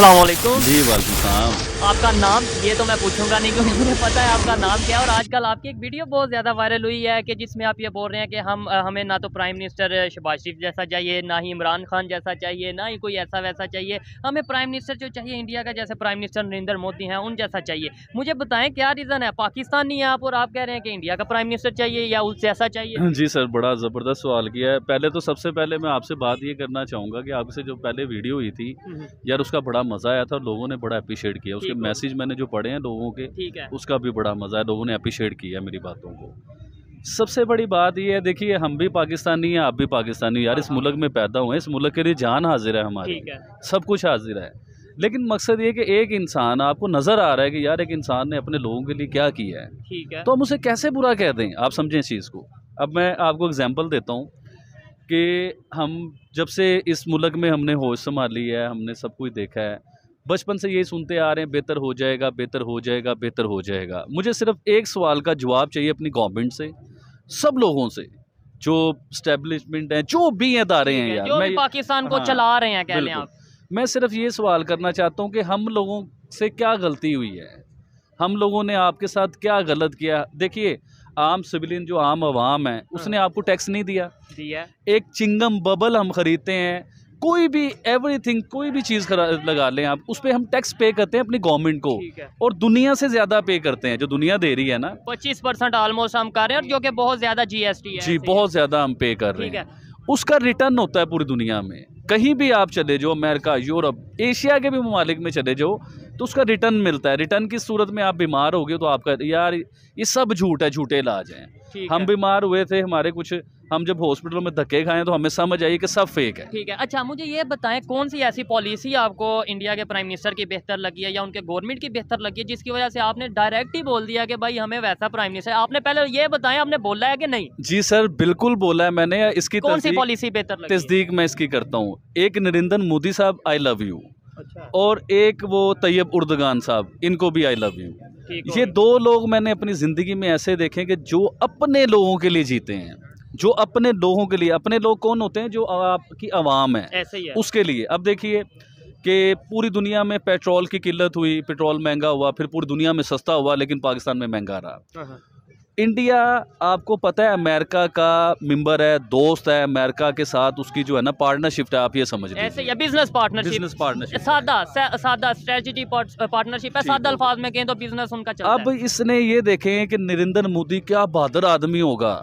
अस्सलाम वालेकुम। जी वालेकुम सलाम। आपका नाम ये तो मैं पूछूंगा नहीं क्योंकि मुझे पता है आपका नाम क्या है। और आजकल आपकी एक वीडियो बहुत ज़्यादा वायरल हुई है कि जिसमें आप ये बोल रहे हैं कि हमें ना तो प्राइम मिनिस्टर शहबाज शरीफ जैसा चाहिए, ना ही इमरान खान जैसा चाहिए, ना ही कोई ऐसा वैसा चाहिए। हमें प्राइम मिनिस्टर जो चाहिए इंडिया का, जैसे प्राइम मिनिस्टर नरेंद्र मोदी हैं उन जैसा चाहिए। मुझे बताएं क्या रीज़न है? पाकिस्तानी हैं आप और आप कह रहे हैं कि इंडिया का प्राइम मिनिस्टर चाहिए या उस जैसा चाहिए? जी सर, बड़ा ज़बरदस्त सवाल किया है। पहले तो सबसे पहले मैं आपसे बात ये करना चाहूँगा कि आपसे जो पहले वीडियो हुई थी यार, उसका बड़ा मज़ा आया था और लोगों ने बड़ा अप्रिशिएट किया। उसके मैसेज मैंने जो पढ़े हैं लोगों के, ठीक है। उसका भी बड़ा मज़ा है, लोगों ने अप्रिशिएट किया मेरी बातों को। सबसे बड़ी बात ये है, देखिए हम भी पाकिस्तानी हैं, आप भी पाकिस्तानी यार, इस मुल्क में पैदा हुए हैं, इस मुल्क के लिए जान हाजिर है हमारी, ठीक है। सब कुछ हाजिर है। लेकिन मकसद ये कि एक इंसान, आपको नज़र आ रहा है कि यार एक इंसान ने अपने लोगों के लिए क्या किया है, ठीक है। तो हम उसे कैसे बुरा कह दें? आप समझें इस चीज़ को। अब मैं आपको एग्जांपल देता हूँ कि हम जब से इस मुल्क में हमने होश संभाली है, हमने सब कुछ देखा है, बचपन से यही सुनते आ रहे हैं, बेहतर हो जाएगा, बेहतर हो जाएगा, बेहतर हो जाएगा। मुझे सिर्फ एक सवाल का जवाब चाहिए अपनी गवर्नमेंट से, सब लोगों से, जो स्टैब्लिशमेंट हैं, जो भी इदारे हैं यार, जो मैं भी पाकिस्तान को हाँ, चला रहे हैं कह लें बिल्कुल। आप। मैं सिर्फ ये सवाल करना चाहता हूँ कि हम लोगों से क्या गलती हुई है, हम लोगों ने आपके साथ क्या गलत किया? देखिए, आम सिविलियन जो आम आवाम है, उसने आपको टैक्स नहीं दिया। दिया। एक चिंगम बबल हम खरीदते हैं, कोई भी एवरीथिंग, कोई भी चीज़ लगा लें आप, उस पर हम टैक्स पे करते हैं अपनी गवर्नमेंट को, ठीक है। और दुनिया से ज़्यादा पे करते हैं, जो दुनिया दे रही है ना। 25% ऑलमोस्ट हम कर रहे हैं, और जो कि बहुत ज्यादा जीएसटी है। जी, बहुत ज़्यादा हम पे कर रहे ठीक हैं। है। उसका रिटर्न होता है पूरी दुनिया में, कहीं भी आप चले जाओ, अमेरिका, यूरोप, एशिया के भी ममालिक में चले जाओ, तो उसका रिटर्न मिलता है। रिटर्न की सूरत में आप बीमार हो गए तो आपका, यार ये सब झूठ है, झूठे इलाज हैं। हम बीमार हुए थे, हमारे कुछ, हम जब हॉस्पिटलों में धक्के खाएं तो हमें समझ आई कि सब फेक है। ठीक है। अच्छा, मुझे ये बताएं कौन सी ऐसी पॉलिसी आपको इंडिया के प्राइम मिनिस्टर की बेहतर लगी है या उनके गवर्नमेंट की बेहतर लगी है, जिसकी वजह से आपने डायरेक्ट ही बोल दिया कि भाई हमें वैसा प्राइम मिनिस्टर? आपने पहले ये बताएं, आपने बोला है कि नहीं? जी सर, बिल्कुल बोला है मैंने। इसकी कौन सी पॉलिसी बेहतर लगी? तस्दीक मैं इसकी करता हूँ। एक नरेंद्र मोदी साहब, आई लव यू। अच्छा। और एक वो तैयब उर्दगान साहब, इनको भी आई लव यू। ये दो लोग मैंने अपनी ज़िंदगी में ऐसे देखे कि जो अपने लोगों के लिए जीते हैं, जो अपने लोगों के लिए। अपने लोग कौन होते हैं? जो आपकी आवाम है, ऐसे ही है। उसके लिए। अब देखिए कि पूरी दुनिया में पेट्रोल की किल्लत हुई, पेट्रोल महंगा हुआ, फिर पूरी दुनिया में सस्ता हुआ, लेकिन पाकिस्तान में महंगा रहा। इंडिया, आपको पता है, अमेरिका का मेंबर है, दोस्त है, अमेरिका के साथ उसकी जो है ना पार्टनरशिप है, आप ये समझ लीजिए। ऐसे ही बिजनेस पार्टनरशिप। सादा स्ट्रेटजी पार्टनरशिप है, सादा अल्फाज में कहें तो बिजनेस उनका चलता है। अब इसने ये देखें कि नरेंद्र मोदी क्या बहादुर आदमी होगा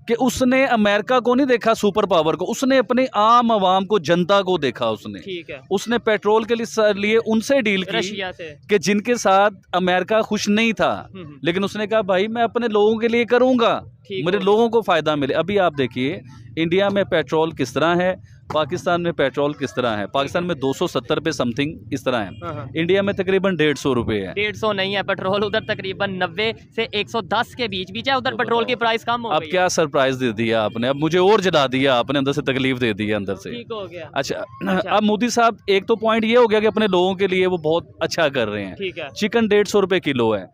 कि उसने अमेरिका को नहीं देखा सुपर पावर को, उसने अपने आम आवाम को, जनता को देखा। उसने, ठीक है। उसने पेट्रोल के लिए उनसे डील की, रशिया से, कि जिनके साथ अमेरिका खुश नहीं था, लेकिन उसने कहा भाई मैं अपने लोगों के लिए करूंगा, मेरे लोगों को फायदा मिले। अभी आप देखिए इंडिया में पेट्रोल किस तरह है, पाकिस्तान में पेट्रोल किस तरह है। पाकिस्तान में 270 पे समथिंग इस तरह है, इंडिया में तकरीबन 150 रुपए है। 150 नहीं है पेट्रोल, उधर तकरीबन 90 से 110 के बीच है। उधर पेट्रोल की प्राइस कम हो गई। अब क्या सरप्राइज दे दिया आपने, अब मुझे और जला दिया आपने, अंदर से तकलीफ दे दी है अंदर से। ठीक हो गया। अच्छा, अब मोदी साहब, एक तो पॉइंट ये हो गया कि अपने लोगों के लिए वो बहुत अच्छा कर रहे हैं। ठीक है। चिकन 150 रुपए किलो है,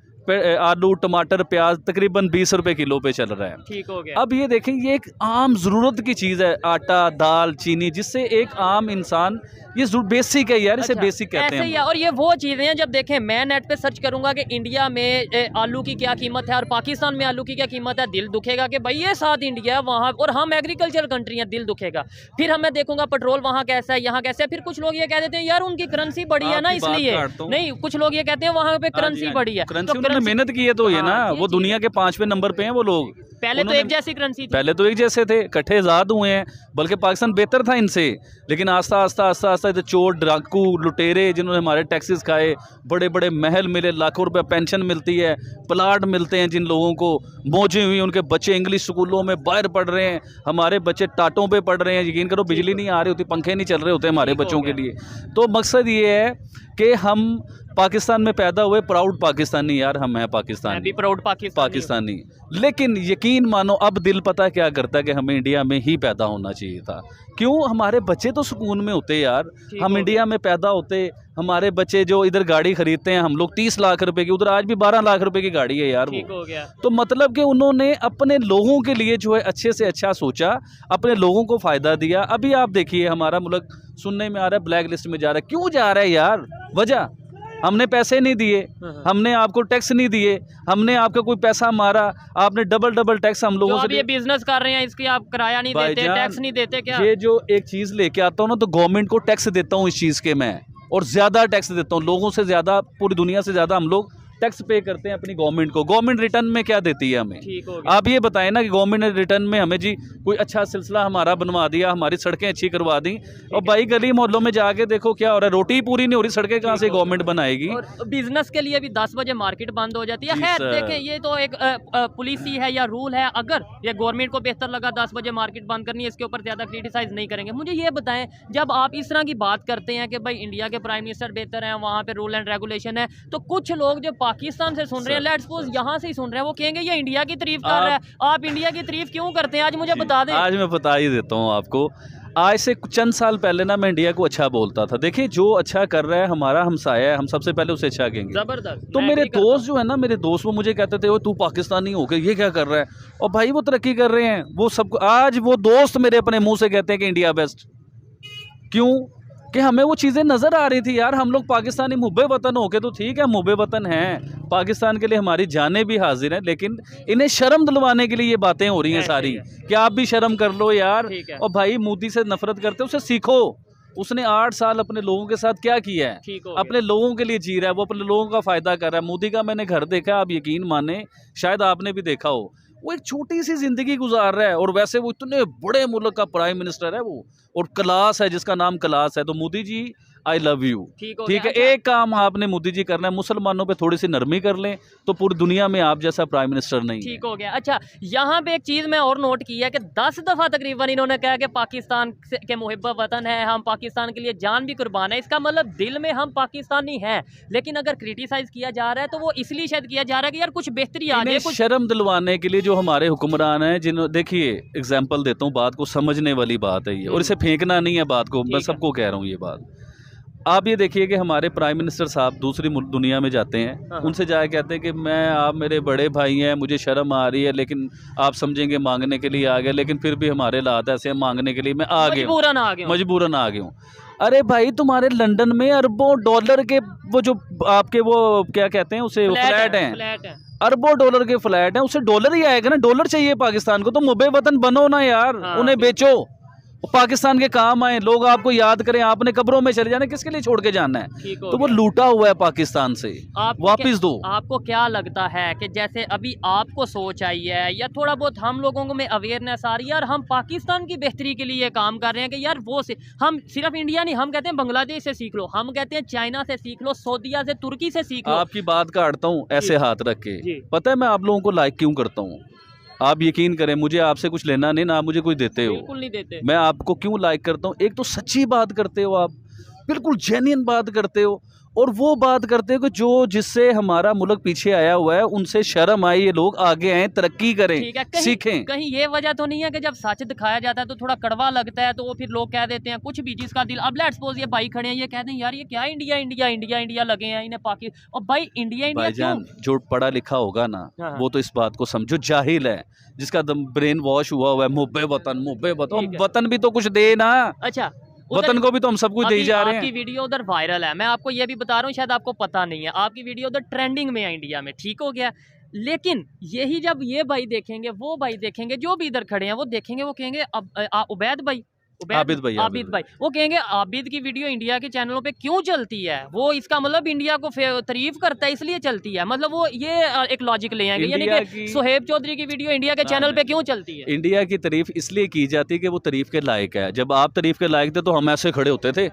आलू, टमाटर, प्याज तकरीबन 20 रुपए किलो पे चल रहा है। ठीक हो गया। अब ये देखें, ये एक आम ज़रूरत की चीज़ है, आटा, दाल, चीनी, जिससे एक आम इंसान, ये बेसिक है यार, इसे बेसिक कहते हैं। ऐसे ही है। और ये वो चीज़ें हैं, जब देखें मैं नेट पे सर्च करूंगा कि इंडिया में आलू की क्या कीमत है और पाकिस्तान में आलू की क्या कीमत है, दिल दुखेगा कि भाई ये साथ इंडिया है वहाँ, और हम एग्रीकल्चर कंट्री है, दिल दुखेगा। फिर हमें देखूंगा पेट्रोल वहाँ कैसा है, यहाँ कैसा है। फिर कुछ लोग ये कह देते हैं यार उनकी करेंसी बढ़ी है ना, इसलिए नहीं। कुछ लोग ये कहते हैं वहाँ पे करेंसी बढ़ी है, तो मेहनत की है तो ये ना, वो दुनिया के 5वें नंबर पे हैं वो लोग। पहले तो एक जैसी करेंसी थी, पहले तो एक जैसे थे, इकट्ठे आजाद हुए हैं, बल्कि पाकिस्तान बेहतर था इनसे। लेकिन आस्ता आस्ता आस्ता आस्ता इधर चोर, डाकू, लुटेरे, जिन्होंने हमारे टैक्सेस खाए, बड़े बड़े महल मिले, लाखों रुपए पेंशन मिलती है, प्लाट मिलते हैं जिन लोगों को, मौजें हुई, उनके बच्चे इंग्लिश स्कूलों में बाहर पढ़ रहे हैं, हमारे बच्चे टाटों पे पढ़ रहे हैं। यकीन करो बिजली नहीं आ रही होती, पंखे नहीं चल रहे होते हमारे बच्चों के लिए। तो मकसद ये है कि हम पाकिस्तान में पैदा हुए, प्राउड पाकिस्तानी यार, हम हैं पाकिस्तानी, भी प्राउड पाकिस्तानी। लेकिन यकीन मानो अब दिल पता क्या करता है कि हमें इंडिया में ही पैदा होना चाहिए था। क्यों? हमारे बच्चे तो सुकून में होते यार, हम इंडिया में पैदा होते। हमारे बच्चे जो इधर गाड़ी खरीदते हैं, हम लोग 30 लाख रुपए की, उधर आज भी 12 लाख रुपए की गाड़ी है यार, वो। हो गया। तो मतलब कि उन्होंने अपने लोगों के लिए जो है अच्छे से अच्छा सोचा, अपने लोगों को फायदा दिया। अभी आप देखिए हमारा मुल्क सुनने में आ रहा है ब्लैक लिस्ट में जा रहा है। क्यों जा रहा है यार? वजह हमने पैसे नहीं दिए, हमने आपको टैक्स नहीं दिए, हमने आपका कोई पैसा मारा, आपने डबल टैक्स हम लोगों से। ये बिजनेस कर रहे हैं इसकी आप किराया नहीं देते, टैक्स नहीं देते क्या? ये जो एक चीज लेके आता हूँ ना, तो गवर्नमेंट को टैक्स देता हूँ इस चीज के मैं, और ज्यादा टैक्स देता हूँ, लोगों से ज्यादा, पूरी दुनिया से ज्यादा हम लोग टैक्स पे करते हैं अपनी गवर्नमेंट को। गवर्नमेंट रिटर्न में क्या देती है हमें? ठीक हो गया। आप ये बताएं ना कि गवर्नमेंट ने रिटर्न में हमें जी कोई अच्छा सिलसिला हमारा बनवा दिया, हमारी सड़कें अच्छी करवा दी, और भाई गली मोहल्लों में जाके देखो क्या हो रहा है, रोटी पूरी नहीं हो रही, सड़कें कहाँ से गवर्नमेंट बनाएगी? और बिजनेस के लिए भी 10 बजे मार्केट बंद हो जाती है। खैर देखें, ये तो एक पुलिसी है या रूल है, अगर ये गवर्नमेंट को बेहतर लगा 10 बजे मार्केट बंद करनी है, इसके ऊपर ज्यादा क्रिटिसाइज नहीं करेंगे। मुझे ये बताएं, जब आप इस तरह की बात करते हैं कि भाई इंडिया के प्राइम मिनिस्टर बेहतर हैं, वहाँ पे रूल एंड रेगुलेशन है, तो कुछ लोग जो पाकिस्तान से सुन रहे हैं, लेट्स सपोज यहाँ से ही सुन रहे हैं, वो कहेंगे ये इंडिया की तारीफ कर रहा है, आप इंडिया की तारीफ क्यों करते हैं? आज मुझे बता दें। आज मैं बता ही देता हूँ आपको। आज से चंद साल पहले ना मैं इंडिया को अच्छा बोलता था। देखिए जो अच्छा कर रहा है, हमारा हमसाया है, हम सबसे पहले उसे अच्छा कहेंगे। जबरदस्त। तो मेरे दोस्त जो है ना, मेरे दोस्त वो मुझे कहते थे, वो तू पाकिस्तानी हो गया, ये क्या कर रहा है? और भाई वो तरक्की कर रहे हैं, वो सब। आज वो दोस्त मेरे अपने मुंह से कहते हैं कि इंडिया बेस्ट। क्यों? कि हमें वो चीज़ें नज़र आ रही थी यार। हम लोग पाकिस्तानी मुब्बे वतन होके तो ठीक है, मुब्बे वतन हैं, पाकिस्तान के लिए हमारी जानें भी हाजिर हैं, लेकिन इन्हें शर्म दिलवाने के लिए ये बातें हो रही हैं सारी कि आप भी शर्म कर लो यार। और भाई मोदी से नफरत करते उसे सीखो। उसने 8 साल अपने लोगों के साथ क्या किया है? अपने लोगों के लिए जी रहा है, वो अपने लोगों का फ़ायदा कर रहा है। मोदी का मैंने घर देखा, आप यकीन माने, शायद आपने भी देखा हो, वो एक छोटी सी जिंदगी गुजार रहा है, और वैसे वो इतने बड़े मुल्क का प्राइम मिनिस्टर है वो, और क्लास है, जिसका नाम क्लास है। तो Modi ji I love you. ठीक है, अच्छा। एक काम आपने मोदी जी करना है, मुसलमानों पे थोड़ी सी नरमी कर लें, तो पूरी दुनिया में आप जैसा प्राइम मिनिस्टर नहीं। ठीक हो गया। अच्छा, यहाँ पे एक चीज़ मैं और नोट की है कि 10 दफ़ा तकरीबन इन्होंने कहा कि पाकिस्तान के मुहिब्बत वतन है, हम पाकिस्तान के लिए जान भी कुर्बान है। इसका मतलब दिल में हम पाकिस्तानी हैं, लेकिन अगर क्रिटिसाइज किया जा रहा है तो वो इसलिए शायद किया जा रहा है कि यार कुछ बेहतरी आ जाए, कुछ शर्म दिलवाने के लिए। जो हमारे हुक्मरान हैं, जिन्होंने, देखिए एग्जाम्पल देता हूँ, बात को समझने वाली बात है ये, और इसे फेंकना नहीं है बात को, मैं सबको कह रहा हूँ ये बात। आप ये देखिए कि हमारे प्राइम मिनिस्टर साहब दूसरी दुनिया में जाते हैं, उनसे जाके कहते हैं कि आप मेरे बड़े भाई हैं, मुझे शर्म आ रही है, लेकिन आप समझेंगे मांगने के लिए आ गए, लेकिन फिर भी हमारे हालात ऐसे हैं, मांगने के लिए मैं आ गया, मजबूरन आ गया हूँ। अरे भाई, तुम्हारे लंदन में अरबों डॉलर के वो जो आपके वो क्या कहते हैं उसे, फ्लैट हैं, अरबों डॉलर के फ्लैट हैं, उसे डॉलर ही आएगा ना। डॉलर चाहिए पाकिस्तान को, तो मुबे वतन बनो ना यार, उन्हें बेचो, पाकिस्तान के काम आए, लोग आपको याद करें। आपने कब्रों में चले जाना, किसके लिए छोड़ के जाना है? तो वो लूटा हुआ है पाकिस्तान से, वापस दो। आपको क्या लगता है कि जैसे अभी आपको सोच आई है, या थोड़ा बहुत हम लोगों में अवेयरनेस आ रही है, यार हम पाकिस्तान की बेहतरी के लिए काम कर रहे हैं कि यार वो से हम सिर्फ इंडिया नहीं, हम कहते हैं बांग्लादेश से सीख लो, हम कहते हैं चाइना से सीख लो, सऊदीया से, तुर्की से सीख लो। आपकी बात काटता हूँ ऐसे हाथ रख के। पता है मैं आप लोगों को लाइक क्यों करता हूँ? आप यकीन करें, मुझे आपसे कुछ लेना नहीं, ना मुझे कोई देते हो, बिल्कुल नहीं देते। मैं आपको क्यों लाइक करता हूँ? एक तो सच्ची बात करते हो आप, बिल्कुल जेन्युइन बात करते हो, और वो बात करते हो कि जो जिससे हमारा मुल्क पीछे आया हुआ है, उनसे शर्म आई, ये लोग आगे आए, तरक्की करें, सीखें। कहीं ये वजह तो नहीं है कि जब सच दिखाया जाता है तो थोड़ा कड़वा लगता है, तो वो फिर लोग कह देते हैं कुछ भी, जिसका दिल, अब लेट्स सपोज ये भाई खड़े हैं, ये कहते हैं यार ये क्या इंडिया इंडिया इंडिया इंडिया लगे हैं इन्हें पाकिस्तान, और भाई इंडिया इंडिया भाईजान जो पढ़ा लिखा होगा ना, वो तो इस बात को समझो, जाहिल है जिसका ब्रेन वॉश हुआ है, मुब्बे वतन, वतन भी तो कुछ दे ना। अच्छा, वतन को भी तो हम सब कुछ दे जा रहे हैं। आपकी वीडियो उधर वायरल है, मैं आपको ये भी बता रहा हूँ, शायद आपको पता नहीं है, आपकी वीडियो उधर ट्रेंडिंग में है इंडिया में, ठीक हो गया। लेकिन यही जब ये भाई देखेंगे, वो भाई देखेंगे, जो भी इधर खड़े हैं वो देखेंगे, वो कहेंगे अब उबैद भाई, आबिद भाई, वो कहेंगे आबिद की वीडियो इंडिया के चैनलों पे क्यों चलती है? वो इसका मतलब इंडिया को तारीफ करता है इसलिए चलती है, मतलब वो ये एक लॉजिक ले आएंगे, यानी कि सुहेब चौधरी की वीडियो इंडिया के चैनल पे क्यों चलती है? इंडिया की तारीफ इसलिए की जाती है कि वो तारीफ के लायक है। जब आप तारीफ के लायक थे तो हम ऐसे खड़े होते थे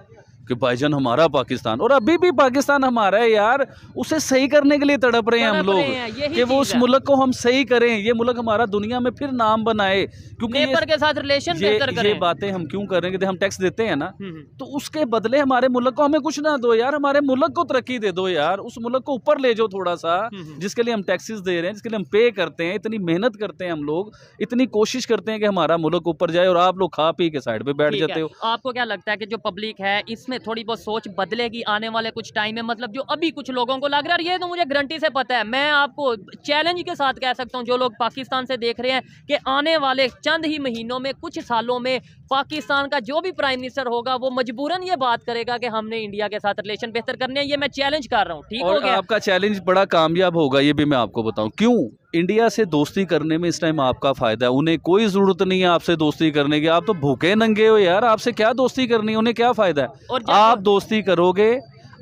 कि भाईजान हमारा पाकिस्तान, और अभी भी पाकिस्तान हमारा है यार, उसे सही करने के लिए तड़प रहे हैं हम लोग कि वो उस मुल्क को हम सही करें, ये मुल्क हमारा दुनिया में फिर नाम बनाए, क्योंकि नेबर के साथ रिलेशन बेहतर करें। ये बातें हम क्यों कर रहे हैं कि हम टैक्स देते हैं ना, तो उसके बदले हमारे मुल्क को हमें कुछ ना दो यार, हमारे मुल्क को तरक्की दे दो यार, उस मुल्क को ऊपर ले जाओ थोड़ा सा, जिसके लिए हम टैक्सेस दे रहे हैं, जिसके लिए हम पे करते हैं, इतनी मेहनत करते हैं हम लोग, इतनी कोशिश करते हैं कि हमारा मुल्क ऊपर जाए, और आप लोग खा पी के साइड पे बैठ जाते हो। आपको क्या लगता है कि जो पब्लिक है इसमें में थोड़ी बहुत सोच बदलेगी आने वाले कुछ टाइम में? मतलब जो अभी कुछ लोगों को लग रहा है, ये तो मुझे गारंटी से पता है, मैं आपको चैलेंज के साथ कह सकता हूँ, जो लोग पाकिस्तान से देख रहे हैं, कि आने वाले चंद ही महीनों में, कुछ सालों में पाकिस्तान का जो भी प्राइम मिनिस्टर होगा वो मजबूरन ये बात करेगा कि हमने इंडिया के साथ रिलेशन बेहतर करने हैं। ये मैं चैलेंज कर रहा हूँ, ठीक हो और गया? आपका चैलेंज बड़ा कामयाब होगा, ये भी मैं आपको बताऊं क्यों। इंडिया से दोस्ती करने में इस टाइम आपका फायदा है, उन्हें कोई जरूरत नहीं है आपसे दोस्ती करने की। आप तो भूखे नंगे हो यार, आपसे क्या दोस्ती करनी है, उन्हें क्या फायदा है। और आप दोस्ती करोगे,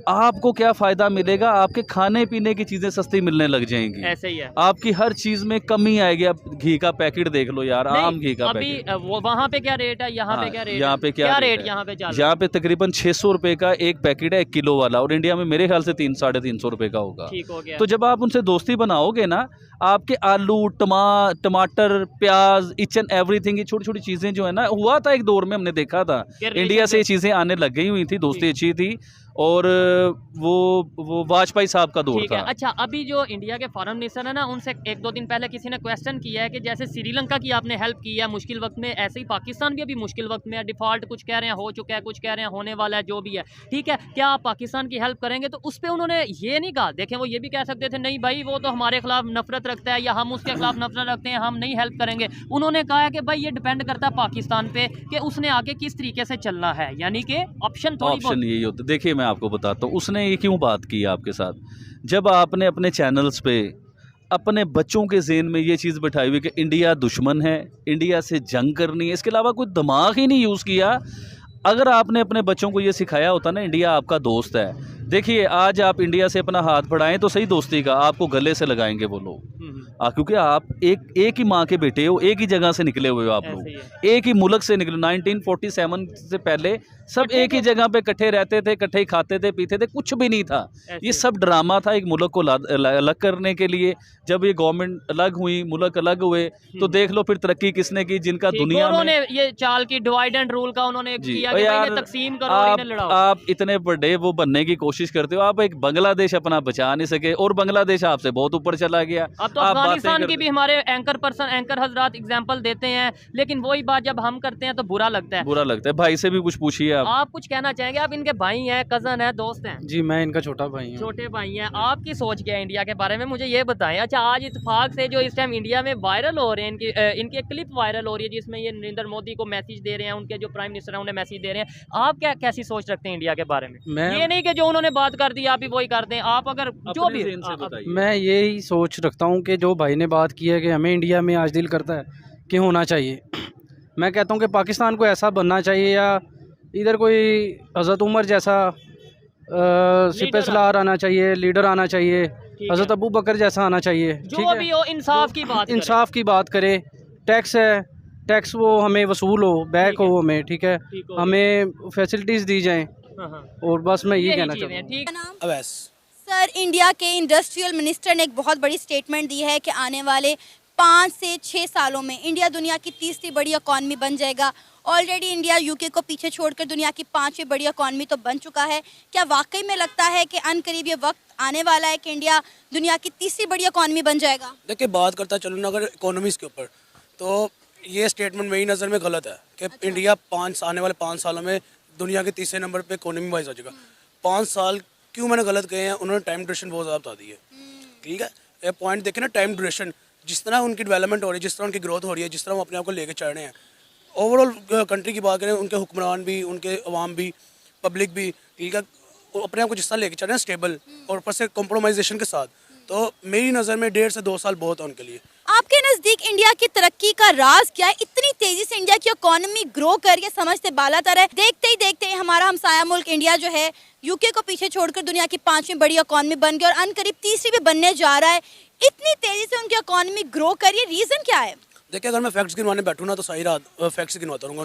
आपको क्या फायदा मिलेगा, आपके खाने पीने की चीजें सस्ती मिलने लग जाएंगी, ऐसे ही है। आपकी हर चीज में कमी आएगी। आप घी का पैकेट देख लो यार, नहीं, आम घी का अभी पैकेट। वो वहाँ पे क्या रेट है, यहाँ पे हाँ, क्या रेट यहाँ है? पे क्या रेट है? यहाँ पे चल रहा है? यहाँ पे तकरीबन 600 रुपए का एक पैकेट है, 1 किलो वाला, और इंडिया में मेरे ख्याल से 300-350 रुपए का होगा। ठीक हो गया। तो जब आप उनसे दोस्ती बनाओगे ना, आपके आलू, टमाटर, प्याज, ईच एंड एवरीथिंग, ये छोटी छोटी चीजें जो है ना, हुआ था एक दौर में, हमने देखा था इंडिया से ये चीजें आने लग गई हुई थी, दोस्ती अच्छी थी, और वो वाजपेयी साहब का दौर ठीक था। है। अच्छा, अभी जो इंडिया के फॉरेन मिनिस्टर है ना, उनसे 1-2 दिन पहले किसी ने क्वेश्चन किया है कि जैसे श्रीलंका की आपने हेल्प की है मुश्किल वक्त में, ऐसे ही पाकिस्तान भी अभी मुश्किल वक्त में है, डिफॉल्ट कुछ कह रहे हैं हो चुका है, कुछ कह रहे हैं होने वाला है, जो भी है, ठीक है, क्या आप पाकिस्तान की हेल्प करेंगे? तो उस पर उन्होंने ये नहीं कहा, देखें वो ये भी कह सकते थे नहीं भाई वो तो हमारे खिलाफ नफरत रखता है, या हम उसके खिलाफ नफरत रखते हैं, हम नहीं हेल्प करेंगे। उन्होंने कहा है कि भाई ये डिपेंड करता है पाकिस्तान पे कि उसने आगे किस तरीके से चलना है, यानी कि ऑप्शन यही होता। देखिए मैं आपको बताता हूँ उसने ये क्यों बात की आपके साथ। जब आपने अपने चैनल्स पे अपने बच्चों के ज़हन में ये चीज़ बिठाई हुई कि इंडिया दुश्मन है, इंडिया से जंग करनी है, इसके अलावा कोई दिमाग ही नहीं यूज़ किया। अगर आपने अपने बच्चों को ये सिखाया होता ना इंडिया आपका दोस्त है, देखिए आज आप इंडिया से अपना हाथ बढ़ाएं तो सही दोस्ती का, आपको गले से लगाएंगे वो लोग, क्योंकि आप एक ही माँ के बेटे हो, एक ही जगह से निकले हुए हो आप लोग, एक ही मुल्क से निकले। 1947 से पहले सब एक ही जगह पे इकट्ठे रहते थे, इकट्ठे ही खाते थे, पीते थे, कुछ भी नहीं था। ये सब ड्रामा था एक मुल्क को अलग करने के लिए। जब ये गवर्नमेंट अलग हुई, मुल्क अलग हुए, तो देख लो फिर तरक्की किसने की, जिनका दुनिया में उन्होंने ये चाल की डिवाइड एंड रूल का उन्होंने किया कि भाई तकसीम करो और इन्हें लड़ाओ। आप इतने बड़े वो बनने की कोशिश करते हो, आप एक बांग्लादेश अपना बचा नहीं सके, और बांग्लादेश आपसे बहुत ऊपर चला गया। अब तो अफगानिस्तान की भी हमारे एंकर हजरात एग्जांपल देते हैं, लेकिन वही बात जब हम करते हैं तो बुरा लगता है। बुरा लगता है। भाई से भी कुछ पूछिए आप कुछ कहना चाहेंगे? आप इनके भाई हैं, कजन है, दोस्त हैं? जी मैं इनका छोटा भाई हूँ। छोटे भाई हैं। आपकी सोच क्या है इंडिया के बारे में, मुझे ये बताएं। अच्छा, आज इत्तेफाक से जो इस टाइम इंडिया में वायरल हो रहे हैं, इनकी एक क्लिप वायरल हो रही है जिसमें ये नरेंद्र मोदी को मैसेज दे रहे हैं, उनके जो प्राइम मिनिस्टर हैं उन्हें मैसेज दे रहे हैं। आप कैसी सोच रखते हैं इंडिया के बारे में? ये नहीं कि जो उन्होंने बात कर दी आप भी वही कर दें, आप अगर जो भी। मैं यही सोच रखता हूँ कि जो भाई ने बात की है कि हमें इंडिया में आज दिल करता है कि होना चाहिए, मैं कहता हूँ कि पाकिस्तान को ऐसा बनना चाहिए, या इधर कोई हज़रत उमर जैसा सिपहसालार आना चाहिए, लीडर आना चाहिए, हज़रत अबू बकर जैसा आना चाहिए, जो भी हो इंसाफ की बात, इंसाफ की बात करे। टैक्स है, टैक्स वो हमें वसूल हो, बैक हो हमें, ठीक है, हमें फैसिलिटीज़ दी जाएं, और बस मैं ये कहना चाहता हूँ। सर, इंडिया के इंडस्ट्रियल मिनिस्टर ने एक बहुत बड़ी स्टेटमेंट दी है कि आने वाले 5 से 6 सालों में इंडिया दुनिया की तीसरी बड़ी इकॉनमी बन जाएगा। ऑलरेडी इंडिया यूके को पीछे छोड़कर दुनिया की 5वीं बड़ी इकॉनमी तो बन चुका है। क्या वाकई में लगता है कि अनकरीब ये वक्त आने वाला है कि इंडिया दुनिया की तीसरी बड़ी इकॉनमी बन जाएगा? देखिए, बात करता चलूँ ना अगर इकोनॉमीज़ के ऊपर, तो ये स्टेटमेंट मेरी नज़र में गलत है कि अच्छा। इंडिया आने वाले 5 सालों में दुनिया के तीसरे नंबर पे इकोनॉमी वाइज हो जाएगा। 5 साल क्यों मैंने गलत कहे हैं, उन्होंने टाइम ड्यूरेशन बहुत ज़्यादा बता दी है, ठीक है। ये पॉइंट देखें ना, टाइम ड्यूरेशन, जिस तरह उनकी डेवलपमेंट हो रही है, जिस तरह उनकी ग्रोथ हो रही है, जिस तरह वो अपने आप को लेके चल रहे हैं, ओवरऑल कंट्री की बात करें, उनके हुक्मरान भी, उनके अवाम भी, पब्लिक भी, ठीक है, अपने आप को जिस तरह लेके चल रहे हैं स्टेबल और ऊपर से कॉम्प्रोमाइजेशन के साथ, तो मेरी नज़र में 1.5 से 2 साल बहुत है उनके लिए। आपके नज़दीक इंडिया की तरक्की का राज क्या है? इतनी तेजी से इंडिया की इकोनॉमी ग्रो कर रही है, समझते बालातर है, देखते ही देखते हमारा हमसाया मुल्क इंडिया जो है यूके को पीछे छोड़कर दुनिया की 5वीं बड़ी इकोनॉमी बन गई और अनकरीब तीसरी भी बनने जा रहा है। इतनी तेजी से उनकी इकोनॉमी ग्रो कर रही है, रीज़न क्या है? देखिए, अगर मैं फैक्ट्स गिनवाने बैठूँ ना तो सारी रात फैक्ट्स गिनवाता रहूँगा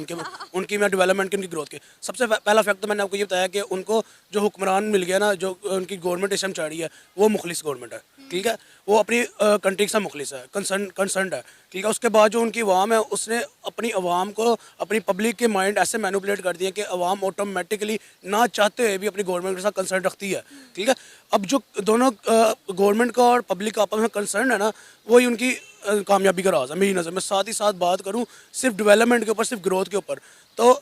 उनकी मैं डेवलपमेंट की, उनकी ग्रोथ के। सबसे पहला फैक्ट तो मैंने आपको ये बताया कि उनको जो हुक्मरान मिल गया ना, जो उनकी गवर्नमेंट इस टाइम चल रही है, वो मुखलिस गवर्नमेंट है, ठीक है, वो अपनी कंट्री के साथ मुखलिस है, कंसर्न है, ठीक है। उसके बाद जो उनकी अवाम है, उसने अपनी अवाम को, अपनी पब्लिक के माइंड ऐसे मैनिपुलेट कर दिए कि अवाम ऑटोमेटिकली ना चाहते हुए भी अपनी गवर्नमेंट के साथ कंसर्न रखती है, ठीक है। अब जो दोनों गवर्नमेंट का और पब्लिक का आपस में कंसर्न है ना, वही उनकी कामयाबी का राज है मेरी नज़र में। साथ ही साथ बात करूँ सिर्फ डेवलपमेंट के ऊपर, सिर्फ ग्रोथ के ऊपर, तो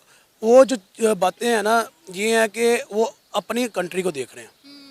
वो जो बातें हैं ना, ये है कि वो अपनी कंट्री को देख रहे हैं,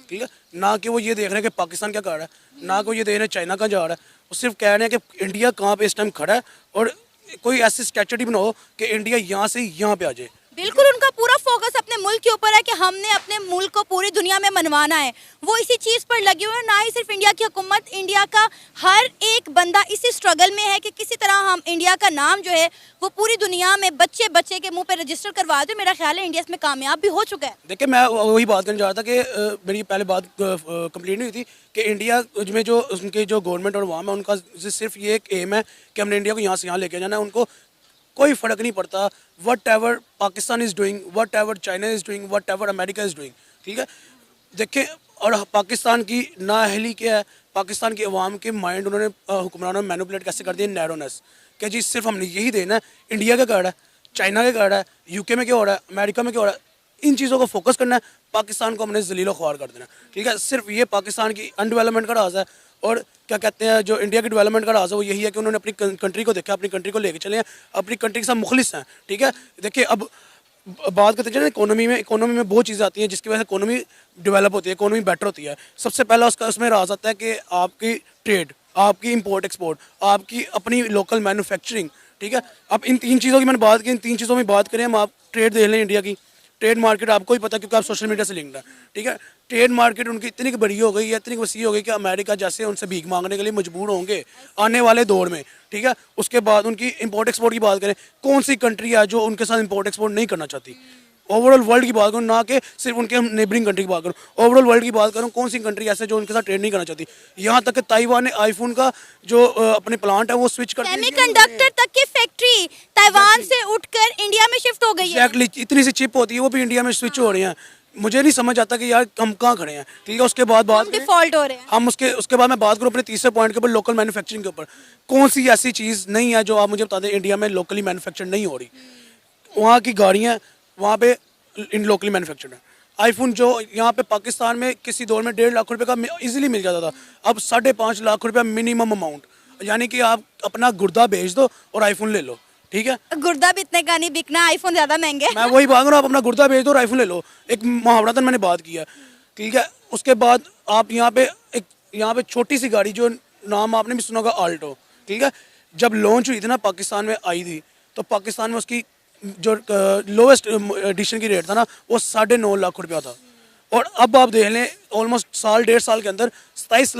ठीक है, ना कि वो ये देख रहे हैं कि पाकिस्तान क्या कर रहा है, ना कि वो ये देख रहे हैं चाइना कहाँ जा रहा है। वो सिर्फ कह रहे हैं कि इंडिया कहाँ पे इस टाइम खड़ा है और कोई ऐसी स्ट्रेटजी बनाओ कि इंडिया यहाँ से यहाँ पे आ जाए। बिल्कुल, उनका पूरा फोकस अपने मुल्क के ऊपर है कि हमने अपने मुल्क को पूरी दुनिया में मनवाना है। वो इसी चीज़ पर लगे हुए हैं। ना ही सिर्फ इंडिया की हुकूमत, इंडिया का हर एक बंदा इसी स्ट्रगल में है कि किसी तरह हम इंडिया का नाम जो है वो पूरी दुनिया में बच्चे बच्चे के मुंह पे रजिस्टर करवा दो। मेरा ख्याल है इंडिया इसमें कामयाब भी हो चुका है। देखिए, मैं वही बात करने जा रहा था कि मेरी पहले बात कंप्लीट नहीं हुई थी कि इंडिया में जो उनके जो गवर्नमेंट और अवाम है, उनका सिर्फ ये एक एम है कि हमने इंडिया को यहाँ से यहाँ लेके जाना है। उनको कोई फ़र्क नहीं पड़ता what ever Pakistan is doing, what ever China is doing, what ever America is doing, ठीक है। देखिए, और पाकिस्तान की नाअहली क्या है, पाकिस्तान के अवाम के माइंड उन्होंने हुक्मरानों में मैनिपुलेट कैसे कर दिया, नैरोनेस, कि जी सिर्फ हमने यही देना है। इंडिया क्या कर रहा है, चाइना क्या कर रहा है, यूके में क्या हो रहा है, अमेरिका में क्या हो रहा है, इन चीज़ों को फोकस करना है। पाकिस्तान को हमने जलीलो ख्वार कर देना, ठीक है। सिर्फ ये पाकिस्तान की अनडेवलपमेंट का राज है। और क्या कहते हैं, जो इंडिया की डेवलपमेंट का राज है वो यही है कि उन्होंने अपनी कंट्री को देखा, अपनी कंट्री को लेके चले हैं, अपनी कंट्री के साथ मुखलिस हैं, ठीक है। देखिए, अब बात करते हैं इकोनॉमी में बहुत चीज़ें आती हैं जिसकी वजह से इकोनॉमी डेवलप होती है, इकोनॉमी बेटर होती है। सबसे पहला उसमें राज आता है कि आपकी ट्रेड, आपकी इंपोर्ट एक्सपोर्ट, आपकी अपनी लोकल मैन्युफैक्चरिंग, ठीक है। अब इन तीन चीज़ों की मैंने बात की, इन तीन चीज़ों में बात करें हम, आप ट्रेड देख लें, इंडिया की ट्रेड मार्केट आपको ही पता है क्योंकि आप सोशल मीडिया से लिंक्ड है, ठीक है। ट्रेड मार्केट उनकी इतनी बड़ी हो गई है, इतनी वसी हो गई कि अमेरिका जैसे उनसे भीख मांगने के लिए मजबूर होंगे आने वाले दौर में, ठीक है। उसके बाद उनकी इंपोर्ट एक्सपोर्ट की बात करें, कौन सी कंट्री है जो उनके साथ इंपोर्ट एक्सपोर्ट नहीं करना चाहती। ओवरऑल वर्ल्ड की बात करूँ, ना कि सिर्फ उनके नेबरिंग कंट्री की बात करूँ, ओवरऑल वर्ल्ड की बात करूँ, कौन सी कंट्री ऐसे जो उनके साथ ट्रेड नहीं करना चाहती। यहाँ तक कि ताइवान ने आईफोन का जो अपने प्लांट है वो स्विच कर दिया। सेमीकंडक्टर तक की फैक्ट्री ताइवान से उठकर इंडिया में शिफ्ट हो गई है। एक्जैक्टली, इतनी सी चिप होती है वो भी इंडिया में स्विच हो रही हैं। मुझे नहीं समझ आता कि यार हम कहाँ खड़े हैं, ठीक है। उसके बाद बात डिफॉल्ट हो रहे हैं हम, उसके बाद मैं बात करूँ अपने तीसरे पॉइंट के ऊपर, लोकल मैन्युफैक्चरिंग के ऊपर। कौन सी ऐसी चीज़ नहीं है जो आप मुझे बता दें इंडिया में लोकली मैन्युफैक्चर नहीं हो रही। वहाँ की गाड़ियाँ वहाँ पे इन लोकली मैन्युफैक्चर्ड है। आईफोन जो यहाँ पे पाकिस्तान में किसी दौर में 1.5 लाख रुपए का इजीली मिल जाता था, अब 5.5 लाख रुपया मिनिमम अमाउंट, यानी कि आप अपना गुर्दा बेच दो और आईफोन ले लो, ठीक है। गुर्दा भी इतने का नहीं बिकना, आईफोन ज्यादा महंगे। मैं वही बात करूँ, आप अपना गुर्दा बेच दो और आईफोन ले लो, एक मुहावरतन मैंने बात की है, ठीक है। उसके बाद आप यहाँ पे छोटी सी गाड़ी जो नाम आपने भी सुना होगा, आल्टो, ठीक है। जब लॉन्च हुई थी ना, पाकिस्तान में आई थी, तो पाकिस्तान में उसकी जो लोवेस्ट एडिशन की रेट था ना वो 9.5 लाख रुपया था। और अब आप देख लें ऑलमोस्ट साल 1.5 साल के अंदर 27